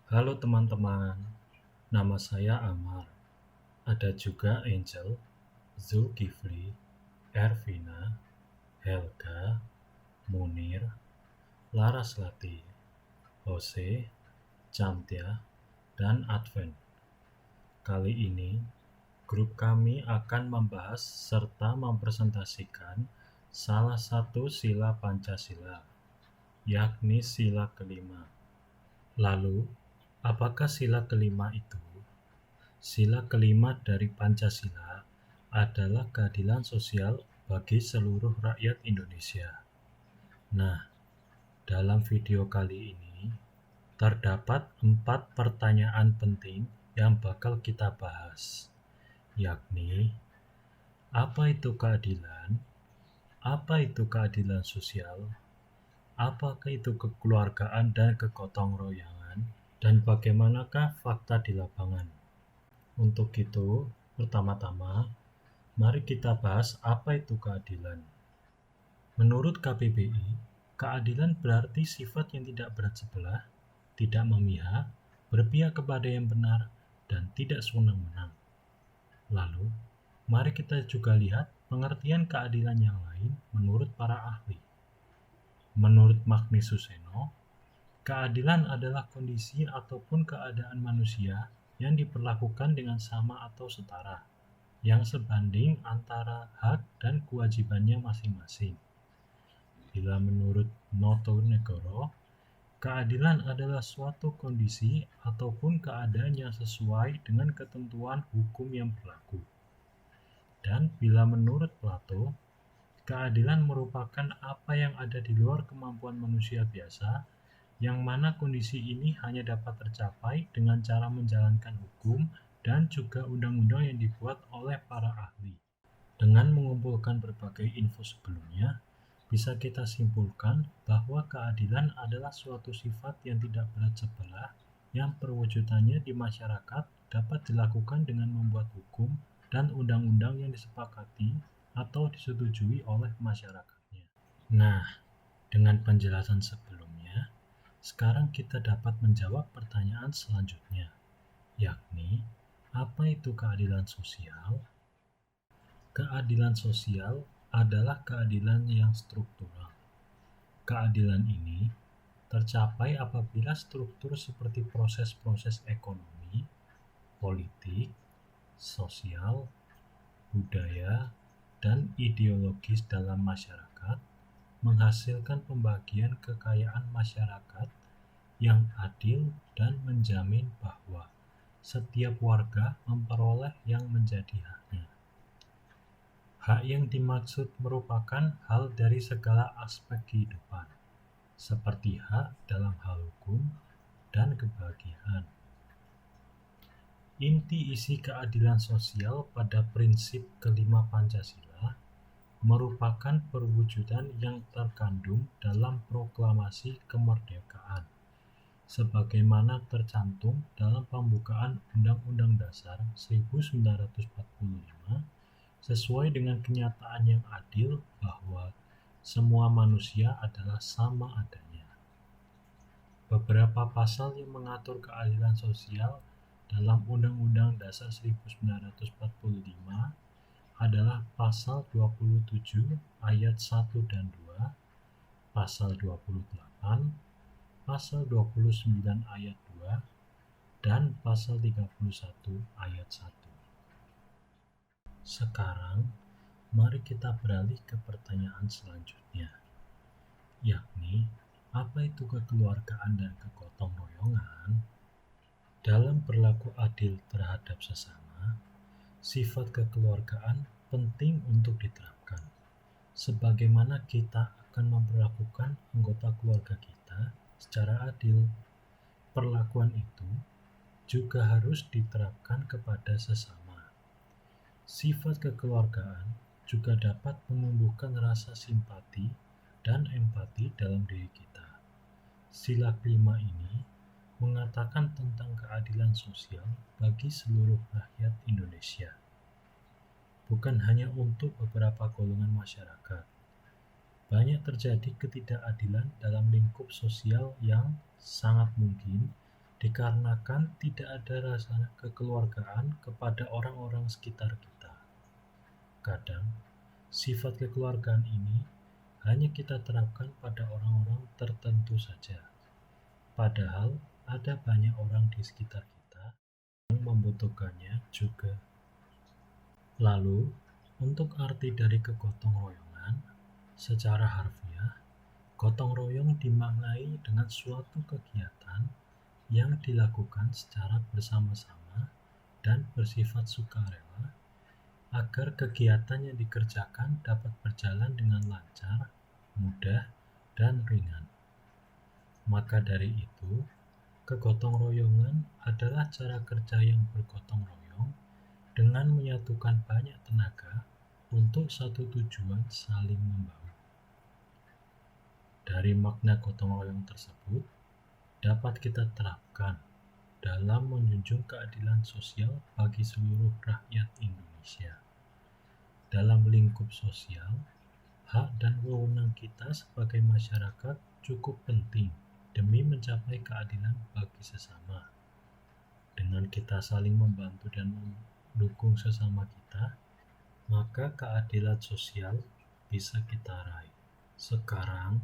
Halo teman-teman, nama saya Amar. Ada juga Angel, Zulkifli, Ervina, Helga, Munir, Laraswati, Jose, Camtia, dan Advent. Kali ini, grup kami akan membahas serta mempresentasikan salah satu sila Pancasila, yakni sila kelima. Lalu, apakah sila kelima itu? Sila kelima dari Pancasila adalah keadilan sosial bagi seluruh rakyat Indonesia. Nah, dalam video kali ini terdapat 4 pertanyaan penting yang bakal kita bahas, yakni apa itu keadilan, apa itu keadilan sosial, apakah itu kekeluargaan dan kegotong royongan, dan bagaimanakah fakta di lapangan. Untuk itu, pertama-tama, mari kita bahas apa itu keadilan. Menurut KBBI, keadilan berarti sifat yang tidak berat sebelah, tidak memihak, berpihak kepada yang benar, dan tidak sewenang-wenang. Lalu, mari kita juga lihat pengertian keadilan yang lain menurut para ahli. Menurut Magni Suseno, keadilan adalah kondisi ataupun keadaan manusia yang diperlakukan dengan sama atau setara, yang sebanding antara hak dan kewajibannya masing-masing. Bila menurut Noto Negoro, keadilan adalah suatu kondisi ataupun keadaan yang sesuai dengan ketentuan hukum yang berlaku. Dan bila menurut Plato, keadilan merupakan apa yang ada di luar kemampuan manusia biasa, yang mana kondisi ini hanya dapat tercapai dengan cara menjalankan hukum dan juga undang-undang yang dibuat oleh para ahli. Dengan mengumpulkan berbagai info sebelumnya, bisa kita simpulkan bahwa keadilan adalah suatu sifat yang tidak berat sebelah yang perwujudannya di masyarakat dapat dilakukan dengan membuat hukum dan undang-undang yang disepakati atau disetujui oleh masyarakatnya. Nah, dengan penjelasan sebelumnya, sekarang kita dapat menjawab pertanyaan selanjutnya, yakni apa itu keadilan sosial? Keadilan sosial adalah keadilan yang struktural. Keadilan ini tercapai apabila struktur seperti proses-proses ekonomi, politik, sosial, budaya, dan ideologis dalam masyarakat menghasilkan pembagian kekayaan masyarakat yang adil dan menjamin bahwa setiap warga memperoleh yang menjadi haknya. Hak yang dimaksud merupakan hal dari segala aspek kehidupan, seperti hak dalam hal hukum dan kebahagiaan. Inti isi keadilan sosial pada prinsip kelima Pancasila merupakan perwujudan yang terkandung dalam proklamasi kemerdekaan, sebagaimana tercantum dalam pembukaan Undang-Undang Dasar 1945, sesuai dengan kenyataan yang adil bahwa semua manusia adalah sama adanya. Beberapa pasal yang mengatur keadilan sosial dalam Undang-Undang Dasar 1945 adalah pasal 27 ayat 1 dan 2, pasal 28, pasal 29 ayat 2, dan pasal 31 ayat 1. Sekarang, mari kita beralih ke pertanyaan selanjutnya, yakni apa itu kekeluargaan dan kegotong royongan? Dalam berlaku adil terhadap sesama, sifat kekeluargaan penting untuk diterapkan, sebagaimana kita akan memperlakukan anggota keluarga kita secara adil. Perlakuan itu juga harus diterapkan kepada sesama. Sifat kekeluargaan juga dapat menumbuhkan rasa simpati dan empati dalam diri kita. Sila kelima ini mengatakan tentang keadilan sosial bagi seluruh rakyat Indonesia, bukan hanya untuk beberapa golongan masyarakat. Banyak terjadi ketidakadilan dalam lingkup sosial yang sangat mungkin dikarenakan tidak ada rasa kekeluargaan kepada orang-orang sekitar kita. Kadang, sifat kekeluargaan ini hanya kita terapkan pada orang-orang tertentu saja, padahal ada banyak orang di sekitar kita yang membutuhkannya juga. Lalu, untuk arti dari kegotong royongan, secara harfiah, gotong royong dimaknai dengan suatu kegiatan yang dilakukan secara bersama-sama dan bersifat sukarela agar kegiatan yang dikerjakan dapat berjalan dengan lancar, mudah, dan ringan. Maka dari itu, kegotong royongan adalah cara kerja yang bergotong royong dengan menyatukan banyak tenaga untuk satu tujuan saling membaur. Dari makna gotong royong tersebut, dapat kita terapkan dalam menjunjung keadilan sosial bagi seluruh rakyat Indonesia. Dalam lingkup sosial, hak dan wewenang kita sebagai masyarakat cukup penting demi mencapai keadilan bagi sesama. Dengan kita saling membantu dan mendukung sesama kita, maka keadilan sosial bisa kita raih. Sekarang,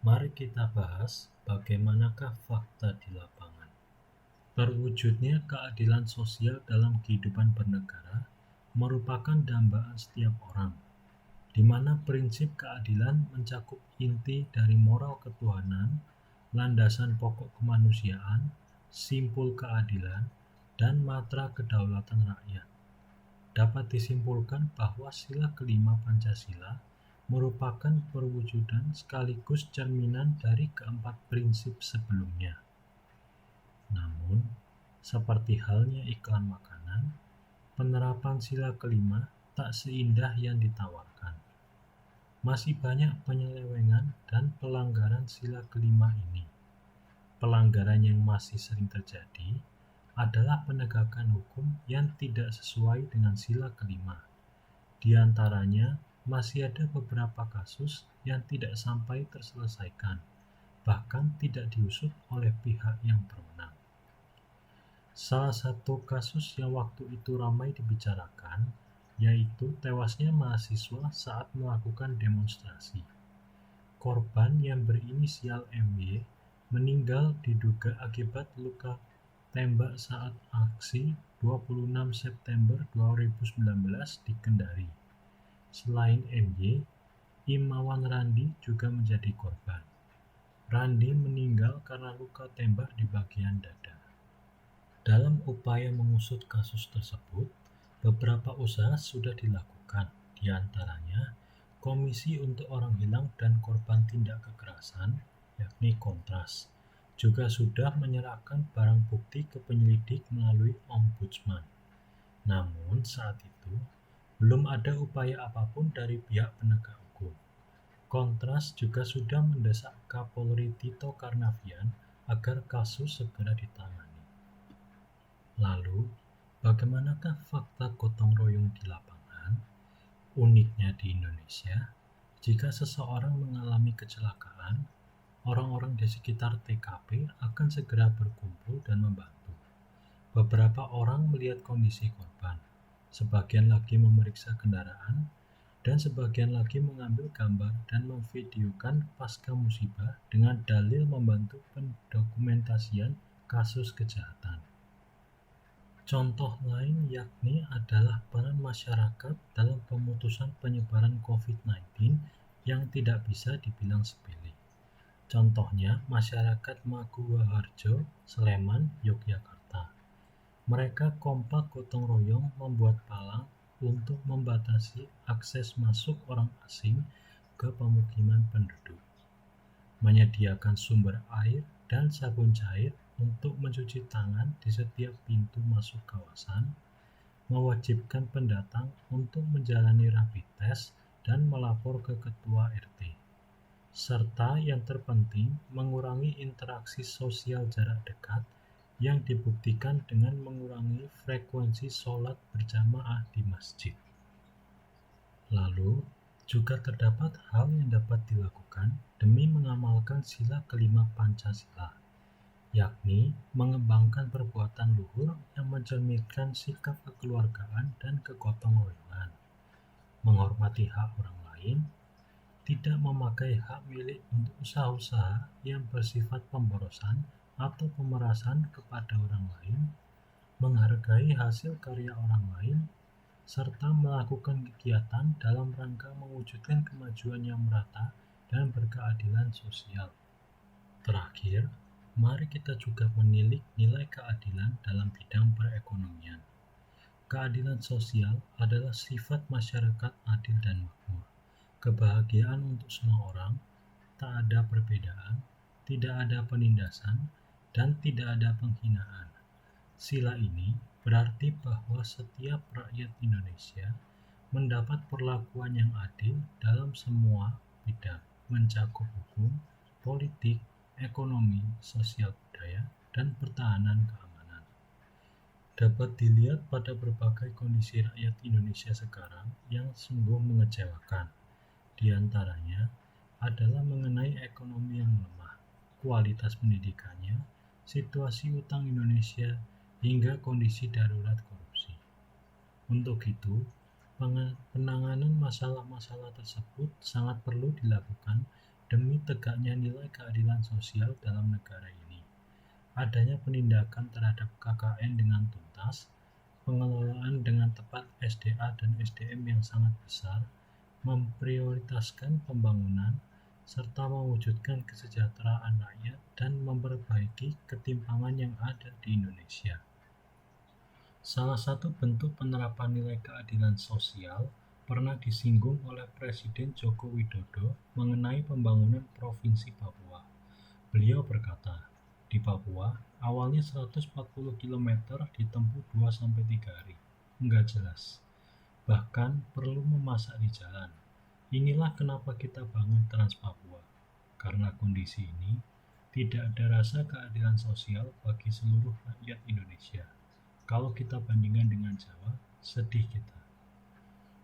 mari kita bahas bagaimanakah fakta di lapangan. Terwujudnya keadilan sosial dalam kehidupan bernegara merupakan dambaan setiap orang, di mana prinsip keadilan mencakup inti dari moral ketuhanan, landasan pokok kemanusiaan, simpul keadilan, dan matra kedaulatan rakyat. Dapat disimpulkan bahwa sila kelima Pancasila merupakan perwujudan sekaligus cerminan dari keempat prinsip sebelumnya. Namun, seperti halnya iklan makanan, penerapan sila kelima tak seindah yang ditawarkan. Masih banyak penyelewengan dan pelanggaran sila kelima ini. Pelanggaran yang masih sering terjadi adalah penegakan hukum yang tidak sesuai dengan sila kelima. Di antaranya, masih ada beberapa kasus yang tidak sampai terselesaikan, bahkan tidak diusut oleh pihak yang berwenang. Salah satu kasus yang waktu itu ramai dibicarakan, yaitu tewasnya mahasiswa saat melakukan demonstrasi. Korban yang berinisial MY meninggal diduga akibat luka tembak saat aksi 26 September 2019 di Kendari. Selain MY, Imawan Randi juga menjadi korban. Randi meninggal karena luka tembak di bagian dada. Dalam upaya mengusut kasus tersebut, beberapa usaha sudah dilakukan, di antaranya Komisi untuk Orang Hilang dan Korban Tindak Kekerasan, yakni Kontras, juga sudah menyerahkan barang bukti ke penyelidik melalui Ombudsman. Namun saat itu, belum ada upaya apapun dari pihak penegak hukum. Kontras juga sudah mendesak Kapolri Tito Karnavian agar kasus segera ditangani. Lalu, bagaimanakah fakta gotong royong di lapangan? Uniknya di Indonesia, jika seseorang mengalami kecelakaan, orang-orang di sekitar TKP akan segera berkumpul dan membantu. Beberapa orang melihat kondisi korban, sebagian lagi memeriksa kendaraan, dan sebagian lagi mengambil gambar dan memvideokan pasca musibah dengan dalil membantu pendokumentasian kasus kejahatan. Contoh lain yakni adalah peran masyarakat dalam pemutusan penyebaran COVID-19 yang tidak bisa dibilang sepele. Contohnya masyarakat Maguwoharjo, Sleman, Yogyakarta. Mereka kompak gotong royong membuat palang untuk membatasi akses masuk orang asing ke pemukiman penduduk, menyediakan sumber air dan sabun cair untuk mencuci tangan di setiap pintu masuk kawasan, mewajibkan pendatang untuk menjalani rapid test dan melapor ke ketua RT, serta yang terpenting mengurangi interaksi sosial jarak dekat yang dibuktikan dengan mengurangi frekuensi sholat berjamaah di masjid. Lalu, juga terdapat hal yang dapat dilakukan demi mengamalkan sila kelima Pancasila, yakni mengembangkan perbuatan luhur yang mencerminkan sikap kekeluargaan dan kegotong royongan, menghormati hak orang lain, tidak memakai hak milik untuk usaha-usaha yang bersifat pemborosan atau pemerasan kepada orang lain, menghargai hasil karya orang lain, serta melakukan kegiatan dalam rangka mewujudkan kemajuan yang merata dan berkeadilan sosial. Terakhir, mari kita juga menilik nilai keadilan dalam bidang perekonomian. Keadilan sosial adalah sifat masyarakat adil dan makmur. Kebahagiaan untuk semua orang, tak ada perbedaan, tidak ada penindasan, dan tidak ada penghinaan. Sila ini berarti bahwa setiap rakyat Indonesia mendapat perlakuan yang adil dalam semua bidang, mencakup hukum, politik, ekonomi, sosial budaya, dan pertahanan keamanan. Dapat dilihat pada berbagai kondisi rakyat Indonesia sekarang yang sungguh mengecewakan. Di antaranya adalah mengenai ekonomi yang lemah, kualitas pendidikannya, situasi utang Indonesia, hingga kondisi darurat korupsi. Untuk itu, penanganan masalah-masalah tersebut sangat perlu dilakukan demi tegaknya nilai keadilan sosial dalam negara ini. Adanya penindakan terhadap KKN dengan tuntas, pengelolaan dengan tepat SDA dan SDM yang sangat besar, memprioritaskan pembangunan, serta mewujudkan kesejahteraan rakyat dan memperbaiki ketimpangan yang ada di Indonesia. Salah satu bentuk penerapan nilai keadilan sosial pernah disinggung oleh Presiden Joko Widodo mengenai pembangunan Provinsi Papua. Beliau berkata, di Papua, awalnya 140 km ditempuh 2-3 hari. Enggak jelas. Bahkan perlu memasak di jalan. Inilah kenapa kita bangun Trans Papua. Karena kondisi ini, tidak ada rasa keadilan sosial bagi seluruh rakyat Indonesia. Kalau kita bandingkan dengan Jawa, sedih kita.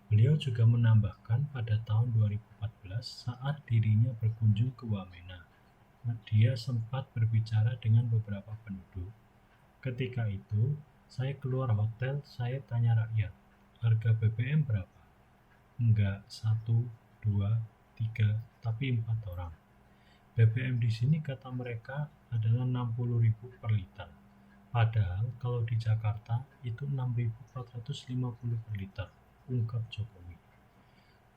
Beliau juga menambahkan pada tahun 2014 saat dirinya berkunjung ke Wamena, dia sempat berbicara dengan beberapa penduduk. Ketika itu, saya keluar hotel, saya tanya rakyat, harga BBM berapa? Enggak 1, 2, 3, tapi 4 orang. BBM di sini kata mereka adalah 60.000 per liter. Padahal kalau di Jakarta itu 6.450 per liter, ungkap Jokowi.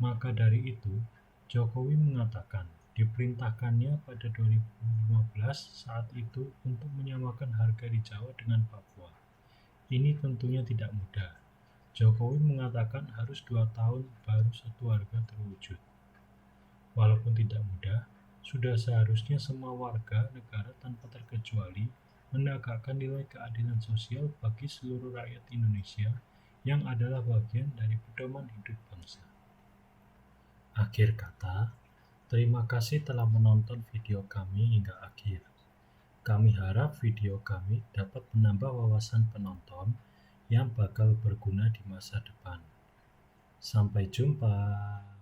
Maka dari itu, Jokowi mengatakan diperintahkannya pada 2015 saat itu untuk menyamakan harga di Jawa dengan Papua. Ini tentunya tidak mudah. Jokowi mengatakan harus 2 tahun baru satu harga terwujud. Walaupun tidak mudah, sudah seharusnya semua warga negara tanpa terkecuali menegakkan nilai keadilan sosial bagi seluruh rakyat Indonesia yang adalah bagian dari pedoman hidup bangsa. Akhir kata, terima kasih telah menonton video kami hingga akhir. Kami harap video kami dapat menambah wawasan penonton yang bakal berguna di masa depan. Sampai jumpa.